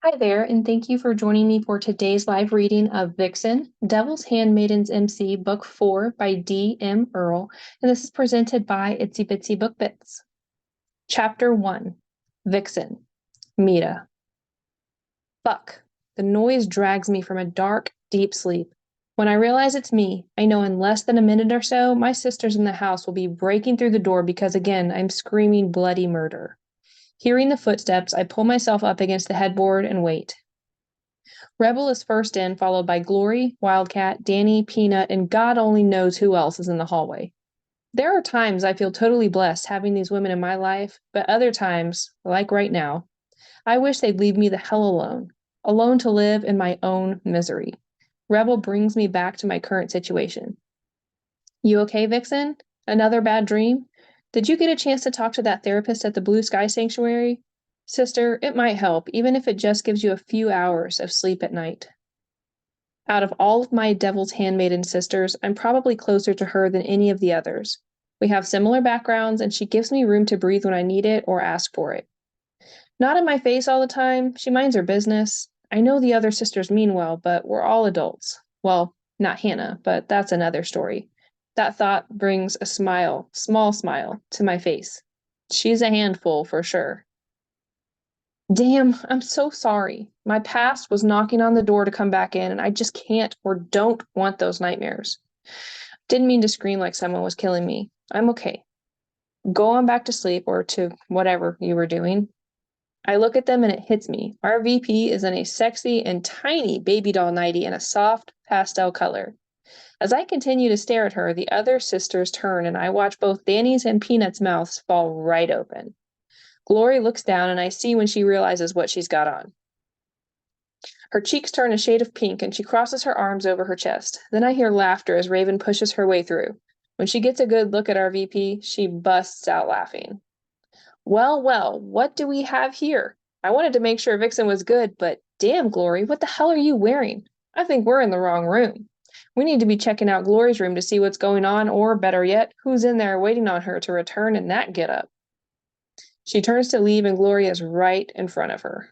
Hi there, and thank you for joining me for today's live reading of Vixen, Devil's Handmaidens MC, Book 4 by D.M. Earl, and this is presented by Itsy Bitsy Book Bits. Chapter 1, Vixen, Mita. Fuck. The noise drags me from a dark, deep sleep. When I realize it's me, I know in less than a minute or so, my sisters in the house will be breaking through the door because again, I'm screaming bloody murder. Hearing the footsteps, I pull myself up against the headboard and wait. Rebel is first in, followed by Glory, Wildcat, Danny, Peanut, and God only knows who else is in the hallway. There are times I feel totally blessed having these women in my life, but other times, like right now, I wish they'd leave me the hell alone, alone to live in my own misery. Rebel brings me back to my current situation. You okay, Vixen? Another bad dream? Did you get a chance to talk to that therapist at the Blue Sky Sanctuary? Sister, it might help, even if it just gives you a few hours of sleep at night. Out of all of my Devil's Handmaiden sisters, I'm probably closer to her than any of the others. We have similar backgrounds, and she gives me room to breathe when I need it or ask for it. Not in my face all the time, she minds her business. I know the other sisters mean well, but we're all adults. Well, not Hannah, but that's another story. That thought brings a smile, small smile, to my face. She's a handful for sure. Damn, I'm so sorry. My past was knocking on the door to come back in, and I just can't or don't want those nightmares. Didn't mean to scream like someone was killing me. I'm okay. Go on back to sleep or to whatever you were doing. I look at them and it hits me. Our VP is in a sexy and tiny baby doll nightie in a soft pastel color. As I continue to stare at her, the other sisters turn and I watch both Danny's and Peanut's mouths fall right open. Glory looks down and I see when she realizes what she's got on. Her cheeks turn a shade of pink and she crosses her arms over her chest. Then I hear laughter as Raven pushes her way through. When she gets a good look at our VP, she busts out laughing. Well, well, what do we have here? I wanted to make sure Vixen was good, but damn, Glory, what the hell are you wearing? I think we're in the wrong room. We need to be checking out Glory's room to see what's going on, or better yet, who's in there waiting on her to return in that getup. She turns to leave and Glory is right in front of her.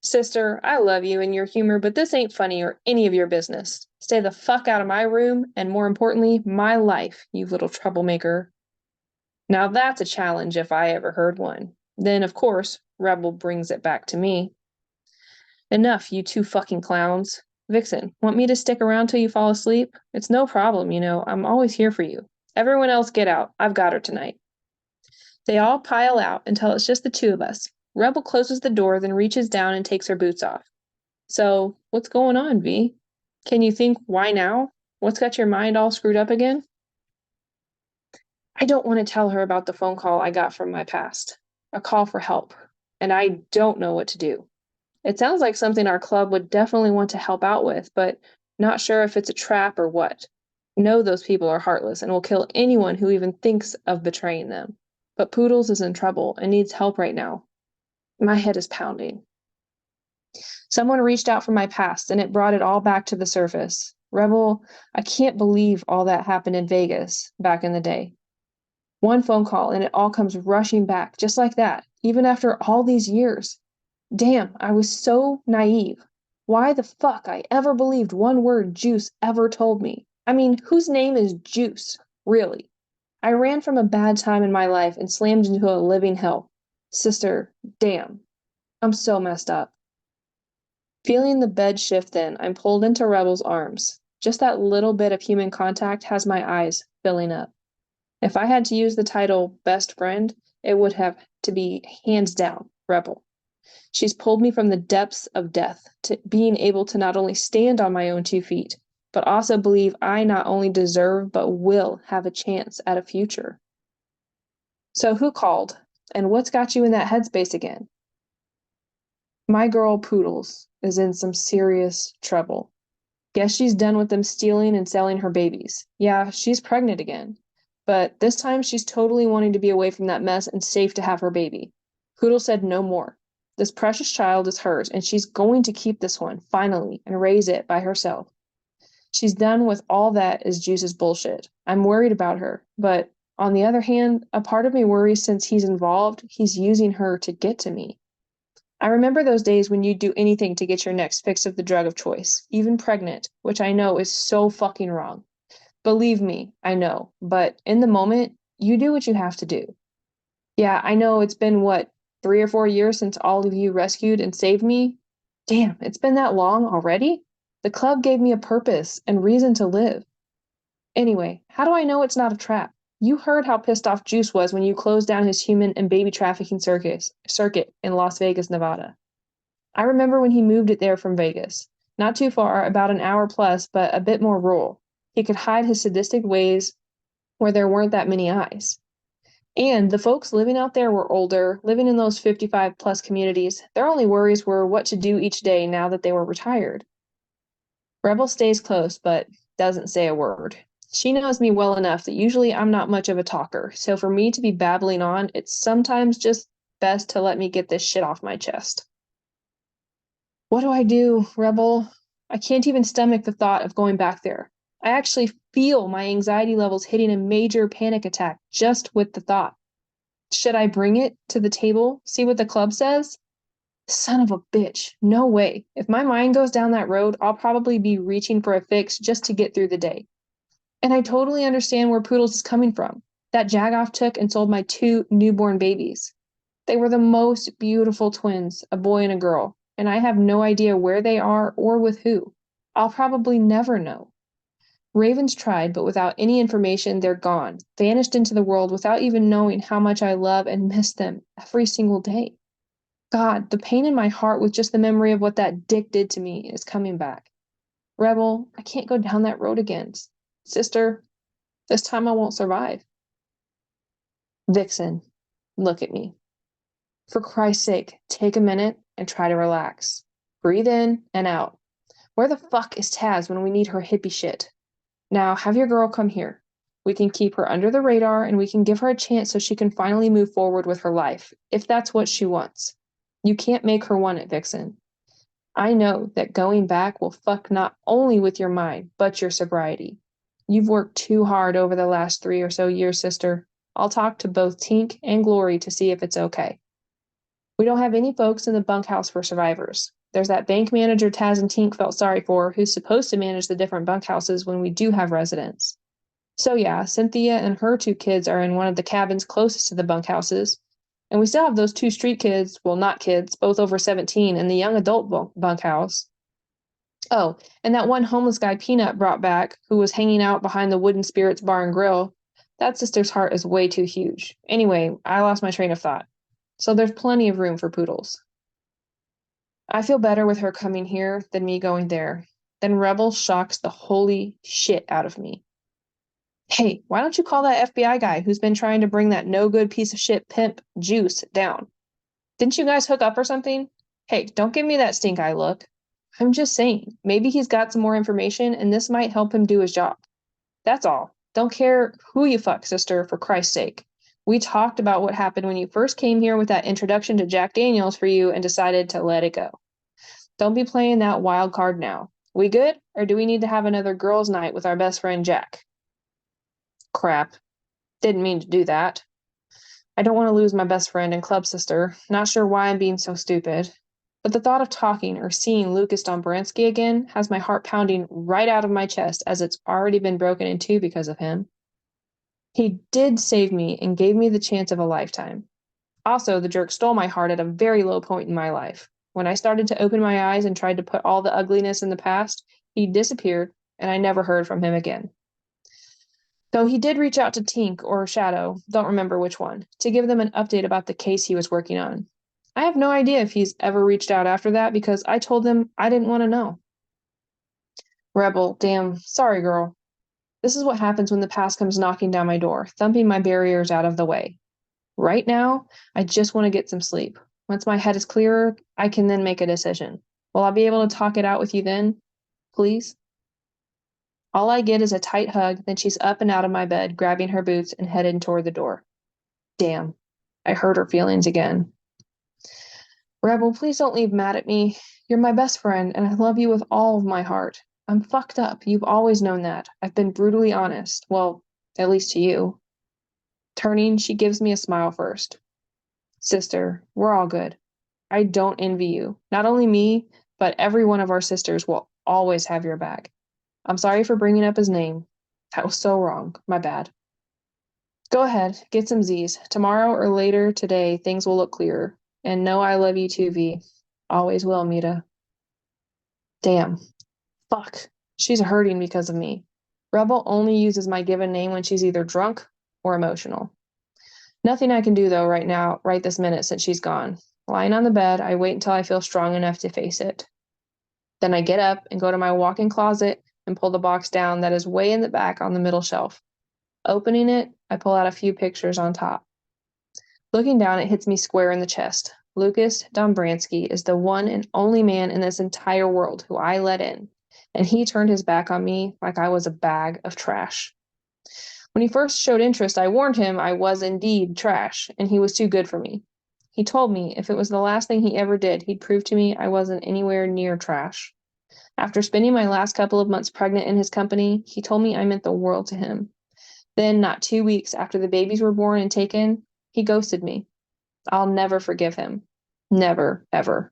Sister, I love you and your humor, but this ain't funny or any of your business. Stay the fuck out of my room, and more importantly, my life, you little troublemaker. Now that's a challenge if I ever heard one. Then, of course, Rebel brings it back to me. Enough, you two fucking clowns. Vixen, want me to stick around till you fall asleep? It's no problem, you know, I'm always here for you. Everyone else get out, I've got her tonight. They all pile out until it's just the two of us. Rebel closes the door, then reaches down and takes her boots off. So, what's going on, V? Can you think why now? What's got your mind all screwed up again? I don't want to tell her about the phone call I got from my past. A call for help. And I don't know what to do. It sounds like something our club would definitely want to help out with, but not sure if it's a trap or what. Know those people are heartless and will kill anyone who even thinks of betraying them. But Poodles is in trouble and needs help right now. My head is pounding. Someone reached out from my past and it brought it all back to the surface. Rebel, I can't believe all that happened in Vegas back in the day. One phone call and it all comes rushing back, just like that, even after all these years. Damn, I was so naive. Why the fuck I ever believed one word Juice ever told me? I mean, whose name is Juice, really? I ran from a bad time in my life and slammed into a living hell. Sister, damn. I'm so messed up. Feeling the bed shift then, I'm pulled into Rebel's arms. Just that little bit of human contact has my eyes filling up. If I had to use the title best friend, it would have to be hands down Rebel. She's pulled me from the depths of death to being able to not only stand on my own 2 feet, but also believe I not only deserve but will have a chance at a future. So who called? And what's got you in that headspace again? My girl Poodles is in some serious trouble. Guess she's done with them stealing and selling her babies. Yeah, she's pregnant again. But this time she's totally wanting to be away from that mess and safe to have her baby. Poodle said no more. This precious child is hers, and she's going to keep this one, finally, and raise it by herself. She's done with all that is Juice's bullshit. I'm worried about her, but on the other hand, a part of me worries since he's involved, he's using her to get to me. I remember those days when you'd do anything to get your next fix of the drug of choice, even pregnant, which I know is so fucking wrong. Believe me, I know, but in the moment, you do what you have to do. Yeah, I know it's been what, 3 or 4 years since all of you rescued and saved me? Damn, it's been that long already? The club gave me a purpose and reason to live. Anyway, how do I know it's not a trap? You heard how pissed off Juice was when you closed down his human and baby trafficking circuit in Las Vegas, Nevada. I remember when he moved it there from Vegas. Not too far, about an hour plus, but a bit more rural. He could hide his sadistic ways where there weren't that many eyes. And the folks living out there were older, living in those 55 plus communities. Their only worries were what to do each day now that they were retired. Rebel stays close, but doesn't say a word. She knows me well enough that usually I'm not much of a talker, so for me to be babbling on, it's sometimes just best to let me get this shit off my chest. What do I do, Rebel? I can't even stomach the thought of going back there. I actually feel my anxiety levels hitting a major panic attack just with the thought. Should I bring it to the table, see what the club says? Son of a bitch. No way. If my mind goes down that road, I'll probably be reaching for a fix just to get through the day. And I totally understand where Poodles is coming from. That Jagoff took and sold my 2 newborn babies. They were the most beautiful twins, a boy and a girl, and I have no idea where they are or with who. I'll probably never know. Ravens tried, but without any information, they're gone, vanished into the world without even knowing how much I love and miss them every single day. God, the pain in my heart with just the memory of what that dick did to me is coming back. Rebel, I can't go down that road again. Sister, this time I won't survive. Vixen, look at me. For Christ's sake, take a minute and try to relax. Breathe in and out. Where the fuck is Taz when we need her hippie shit? Now, have your girl come here. We can keep her under the radar and we can give her a chance so she can finally move forward with her life, if that's what she wants. You can't make her want it, Vixen. I know that going back will fuck not only with your mind, but your sobriety. You've worked too hard over the last 3 or so years, sister. I'll talk to both Tink and Glory to see if it's okay. We don't have any folks in the bunkhouse for survivors. There's that bank manager Taz and Tink felt sorry for, who's supposed to manage the different bunkhouses when we do have residents. So yeah, Cynthia and her 2 kids are in one of the cabins closest to the bunkhouses. And we still have those 2 street kids, well, not kids, both over 17, in the young adult bunkhouse. Oh, and that one homeless guy Peanut brought back, who was hanging out behind the Wooden Spirits Bar and Grill. That sister's heart is way too huge. Anyway, I lost my train of thought. So there's plenty of room for Poodles. I feel better with her coming here than me going there. Then Rebel shocks the holy shit out of me. Hey, why don't you call that FBI guy who's been trying to bring that no good piece of shit pimp Juice down? Didn't you guys hook up or something? Hey, don't give me that stink eye look. I'm just saying, maybe he's got some more information and this might help him do his job. That's all. Don't care who you fuck, sister, for Christ's sake. We talked about what happened when you first came here with that introduction to Jack Daniels for you and decided to let it go. Don't be playing that wild card now. We good? Or do we need to have another girls' night with our best friend Jack? Crap. Didn't mean to do that. I don't want to lose my best friend and club sister. Not sure why I'm being so stupid. But the thought of talking or seeing Lucas Dombransky again has my heart pounding right out of my chest as it's already been broken in two because of him. He did save me and gave me the chance of a lifetime. Also, the jerk stole my heart at a very low point in my life. When I started to open my eyes and tried to put all the ugliness in the past, he disappeared and I never heard from him again. Though he did reach out to Tink or Shadow, don't remember which one, to give them an update about the case he was working on. I have no idea if he's ever reached out after that because I told him I didn't want to know. Rebel, damn, sorry girl. This is what happens when the past comes knocking down my door, thumping my barriers out of the way. Right now, I just want to get some sleep. Once my head is clearer, I can then make a decision. Will I be able to talk it out with you then? Please? All I get is a tight hug, then she's up and out of my bed, grabbing her boots and headed toward the door. Damn, I hurt her feelings again. Rebel, please don't leave mad at me. You're my best friend, and I love you with all of my heart. I'm fucked up. You've always known that. I've been brutally honest. Well, at least to you. Turning, she gives me a smile first. Sister, we're all good. I don't envy you. Not only me, but every one of our sisters will always have your back. I'm sorry for bringing up his name. That was so wrong. My bad. Go ahead, get some Z's. Tomorrow or later today, things will look clearer. And know I love you too, V. Always will, Mita. Damn. Fuck. She's hurting because of me. Rebel only uses my given name when she's either drunk or emotional. Nothing I can do, though, right now, right this minute, since she's gone. Lying on the bed, I wait until I feel strong enough to face it. Then I get up and go to my walk-in closet and pull the box down that is way in the back on the middle shelf. Opening it, I pull out a few pictures on top. Looking down, it hits me square in the chest. Lucas Dombransky is the one and only man in this entire world who I let in, and he turned his back on me like I was a bag of trash. When he first showed interest, I warned him I was indeed trash, and he was too good for me. He told me if it was the last thing he ever did, he'd prove to me I wasn't anywhere near trash. After spending my last couple of months pregnant in his company, he told me I meant the world to him. Then, not 2 weeks after the babies were born and taken, he ghosted me. I'll never forgive him. Never, ever.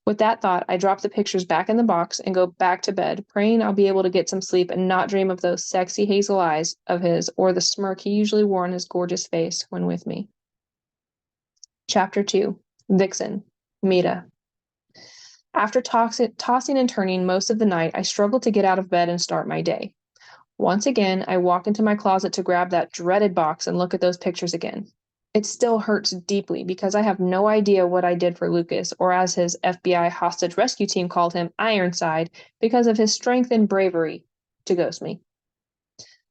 With that thought, I drop the pictures back in the box and go back to bed, praying I'll be able to get some sleep and not dream of those sexy hazel eyes of his or the smirk he usually wore on his gorgeous face when with me. Chapter 2. Vixen. Mita. After tossing and turning most of the night, I struggled to get out of bed and start my day. Once again, I walk into my closet to grab that dreaded box and look at those pictures again. It still hurts deeply because I have no idea what I did for Lucas, or as his FBI hostage rescue team called him, Ironside, because of his strength and bravery to ghost me.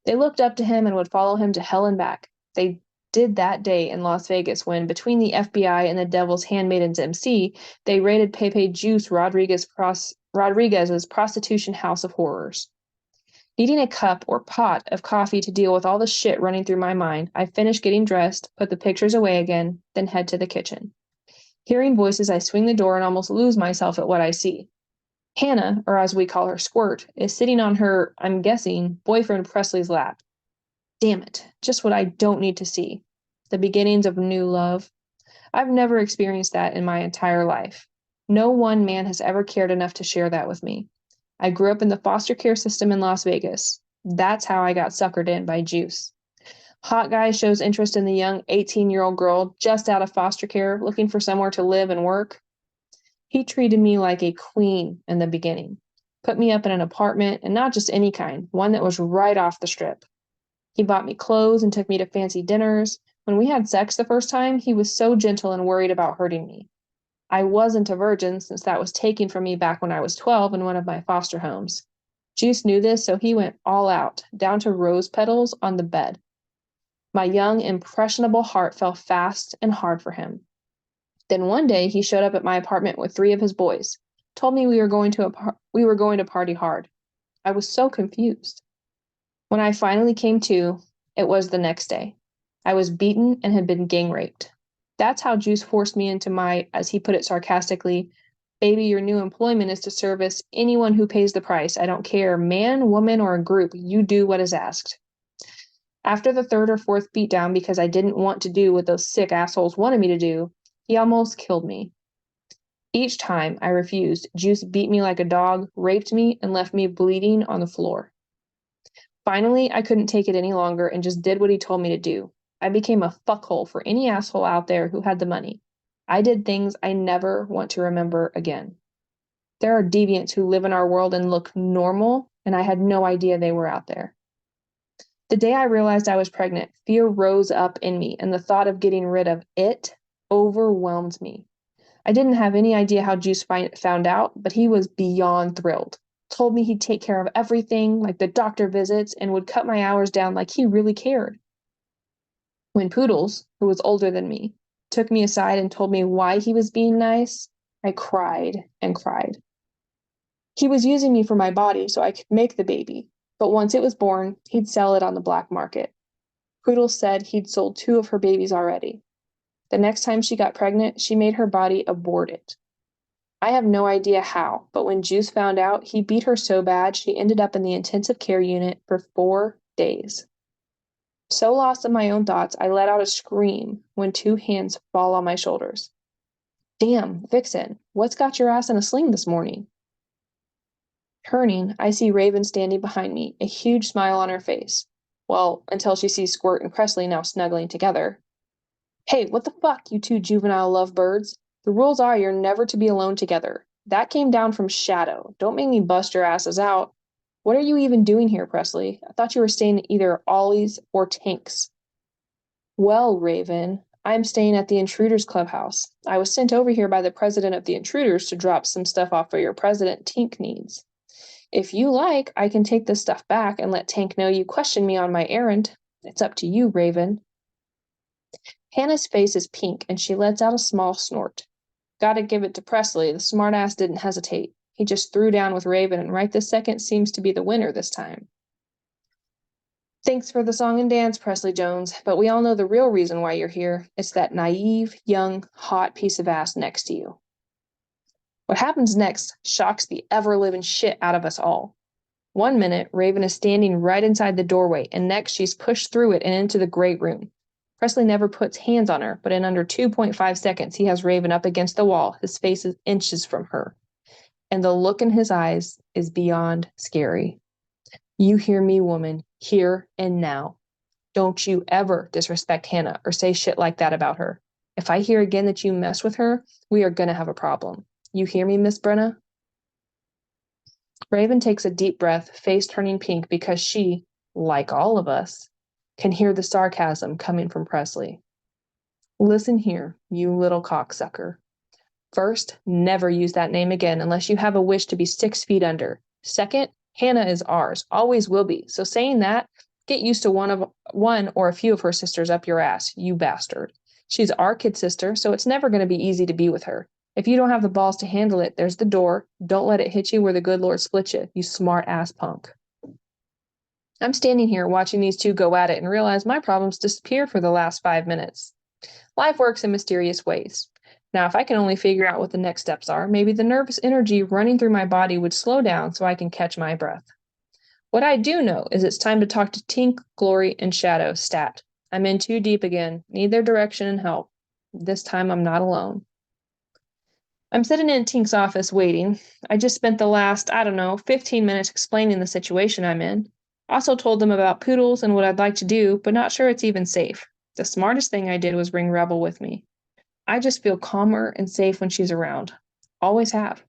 They looked up to him and would follow him to hell and back. They did that day in Las Vegas when, between the FBI and the Devil's Handmaidens MC, they raided Pepe Juice Rodriguez's prostitution house of horrors. Needing a cup or pot of coffee to deal with all the shit running through my mind, I finish getting dressed, put the pictures away again, then head to the kitchen. Hearing voices, I swing the door and almost lose myself at what I see. Hannah, or as we call her, Squirt, is sitting on her, I'm guessing, boyfriend Presley's lap. Damn it, just what I don't need to see. The beginnings of new love. I've never experienced that in my entire life. No one man has ever cared enough to share that with me. I grew up in the foster care system in Las Vegas. That's how I got suckered in by Juice. Hot guy shows interest in the young 18-year-old girl just out of foster care, looking for somewhere to live and work. He treated me like a queen in the beginning. Put me up in an apartment, and not just any kind, one that was right off the strip. He bought me clothes and took me to fancy dinners. When we had sex the first time, he was so gentle and worried about hurting me. I wasn't a virgin since that was taken from me back when I was 12 in one of my foster homes. Juice knew this, so he went all out, down to rose petals on the bed. My young, impressionable heart fell fast and hard for him. Then one day he showed up at my apartment with 3 of his boys, told me we were going to party hard. I was so confused. When I finally came to, it was the next day. I was beaten and had been gang raped. That's how Juice forced me into my, as he put it sarcastically, baby, your new employment is to service anyone who pays the price. I don't care, man, woman, or a group. You do what is asked. After the 3rd or 4th beatdown, because I didn't want to do what those sick assholes wanted me to do, he almost killed me. Each time I refused, Juice beat me like a dog, raped me, and left me bleeding on the floor. Finally, I couldn't take it any longer and just did what he told me to do. I became a fuckhole for any asshole out there who had the money. I did things I never want to remember again. There are deviants who live in our world and look normal, and I had no idea they were out there. The day I realized I was pregnant, fear rose up in me, and the thought of getting rid of it overwhelmed me. I didn't have any idea how Juice found out, but he was beyond thrilled. Told me he'd take care of everything, like the doctor visits, and would cut my hours down like he really cared. When Poodles, who was older than me, took me aside and told me why he was being nice, I cried and cried. He was using me for my body so I could make the baby, but once it was born, he'd sell it on the black market. Poodles said he'd sold 2 of her babies already. The next time she got pregnant, she made her body abort it. I have no idea how, but when Juice found out, he beat her so bad she ended up in the intensive care unit for 4 days. So lost in my own thoughts, I let out a scream when 2 hands fall on my shoulders. Damn, Vixen, what's got your ass in a sling this morning? Turning, I see Raven standing behind me, a huge smile on her face. Well, until she sees Squirt and Presley now snuggling together. Hey, what the fuck, you two juvenile lovebirds? The rules are you're never to be alone together. That came down from Shadow. Don't make me bust your asses out. What are you even doing here, Presley? I thought you were staying at either Ollie's or Tank's. Well, Raven, I'm staying at the Intruders Clubhouse. I was sent over here by the president of the Intruders to drop some stuff off for your president Tink needs. If you like, I can take this stuff back and let Tank know you questioned me on my errand. It's up to you, Raven. Hannah's face is pink, and she lets out a small snort. Gotta give it to Presley. The smartass didn't hesitate. He just threw down with Raven, and right this second seems to be the winner this time. Thanks for the song and dance, Presley Jones, but we all know the real reason why you're here. It's that naive, young, hot piece of ass next to you. What happens next shocks the ever-living shit out of us all. One minute, Raven is standing right inside the doorway, and next she's pushed through it and into the great room. Presley never puts hands on her, but in under 2.5 seconds, he has Raven up against the wall, his face is inches from her. And the look in his eyes is beyond scary. You hear me, woman, here and now. Don't you ever disrespect Hannah or say shit like that about her. If I hear again that you mess with her, we are gonna have a problem. You hear me, Miss Brenna? Raven takes a deep breath, face turning pink because she, like all of us, can hear the sarcasm coming from Presley. Listen here, you little cocksucker. First, never use that name again unless you have a wish to be 6 feet under. Second, Hannah is ours, always will be. So saying that, get used to one or a few of her sisters up your ass, you bastard. She's our kid sister, so it's never going to be easy to be with her. If you don't have the balls to handle it, there's the door. Don't let it hit you where the good Lord split you, you smart ass punk. I'm standing here watching these two go at it and realize my problems disappeared for the last 5 minutes. Life works in mysterious ways. Now, if I can only figure out what the next steps are, maybe the nervous energy running through my body would slow down so I can catch my breath. What I do know is it's time to talk to Tink, Glory, and Shadow, stat. I'm in too deep again, need their direction and help. This time I'm not alone. I'm sitting in Tink's office waiting. I just spent the last, 15 minutes explaining the situation I'm in. Also told them about poodles and what I'd like to do, but not sure it's even safe. The smartest thing I did was bring Rebel with me. I just feel calmer and safe when she's around. Always have.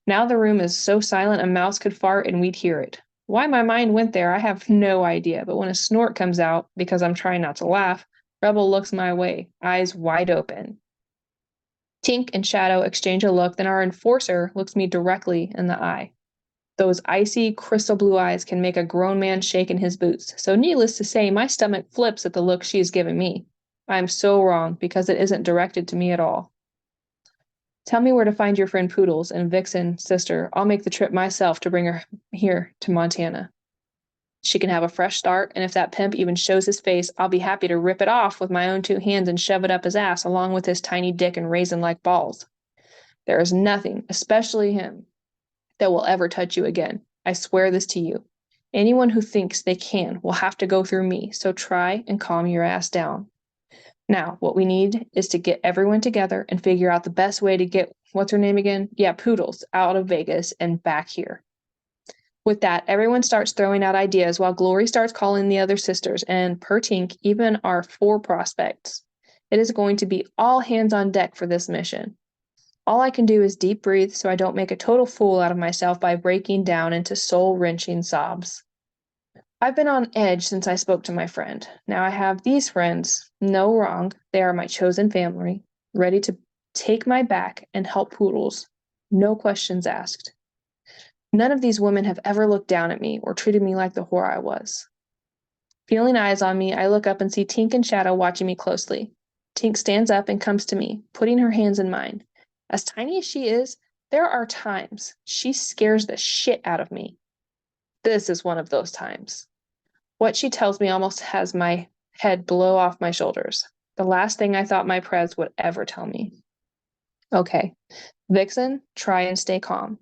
Now the room is so silent a mouse could fart and we'd hear it. Why my mind went there, I have no idea, but when a snort comes out, because I'm trying not to laugh, Rebel looks my way, eyes wide open. Tink and Shadow exchange a look, then our enforcer looks me directly in the eye. Those icy, crystal blue eyes can make a grown man shake in his boots, so needless to say, my stomach flips at the look she is giving me. I am so wrong, because it isn't directed to me at all. Tell me where to find your friend Poodles and Vixen, sister. I'll make the trip myself to bring her here to Montana. She can have a fresh start, and if that pimp even shows his face, I'll be happy to rip it off with my own 2 hands and shove it up his ass along with his tiny dick and raisin-like balls. There is nothing, especially him, that will ever touch you again. I swear this to you. Anyone who thinks they can will have to go through me, so try and calm your ass down. Now, what we need is to get everyone together and figure out the best way to get, what's her name again? Yeah, Poodles, out of Vegas and back here. With that, everyone starts throwing out ideas while Glory starts calling the other sisters, and per Tink, even our 4 prospects. It is going to be all hands on deck for this mission. All I can do is deep breathe so I don't make a total fool out of myself by breaking down into soul-wrenching sobs. I've been on edge since I spoke to my friend. Now I have these friends, no wrong, they are my chosen family, ready to take my back and help Poodles, no questions asked. None of these women have ever looked down at me or treated me like the whore I was. Feeling eyes on me, I look up and see Tink and Shadow watching me closely. Tink stands up and comes to me, putting her hands in mine. As tiny as she is, there are times she scares the shit out of me. This is one of those times. What she tells me almost has my head blow off my shoulders. The last thing I thought my prez would ever tell me. Okay, Vixen, try and stay calm.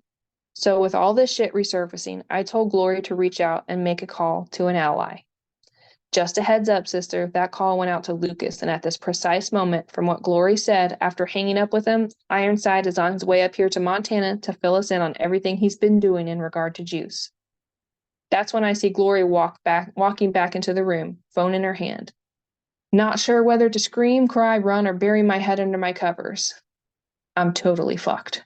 So with all this shit resurfacing, I told Glory to reach out and make a call to an ally. Just a heads up, sister, that call went out to Lucas, and at this precise moment, from what Glory said, after hanging up with him, Ironside is on his way up here to Montana to fill us in on everything he's been doing in regard to Juice. That's when I see Glory walking back into the room, phone in her hand. Not sure whether to scream, cry, run, or bury my head under my covers. I'm totally fucked.